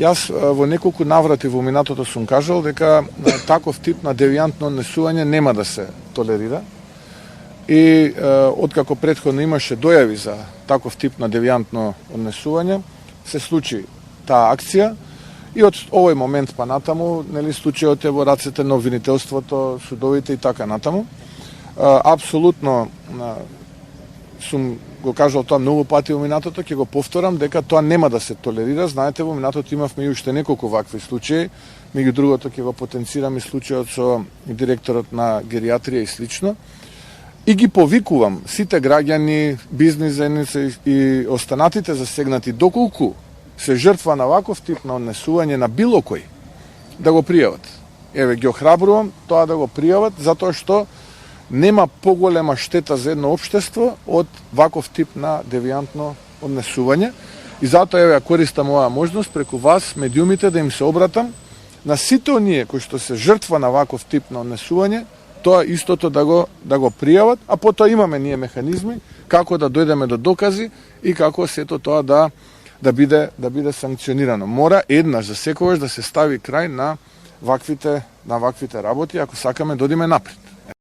Јас во неколку наврати во минатото сум кажал дека таков тип на девијантно однесување нема да се толерира. И откако претходно имаше дојави за таков тип на девијантно однесување, се случи таа акција и од овој момент па натаму, нели, случајот е во рацете на обвинителството, судовите и така натаму. Апсолутно сум го кажал тоа многу пати во минатото, ќе го повторам дека тоа нема да се толерира. Знаете, во минатото имавме и уште неколку вакви случаи, меѓу другото ќе го потенцирам и случајот со директорот на гериатрија и слично. И ги повикувам сите граѓани, бизнис заедници и останатите засегнати, доколку се жртва на ваков тип на однесување на било кој, да го пријават. Еве, ги охрабрувам тоа да го пријават, затоа што нема поголема штета за едно општество од ваков тип на девијантно однесување. И затоа еве ја користам оваа можност преку вас, медиумите, да им се обратам на сите оние кои што се жртва на ваков тип на однесување, тоа истото да го пријават, а потоа имаме ние механизми како да дојдеме до докази и како сето тоа да биде санкционирано. Мора еднаш за секогаш да се стави крај на ваквите работи ако сакаме да одиме напред.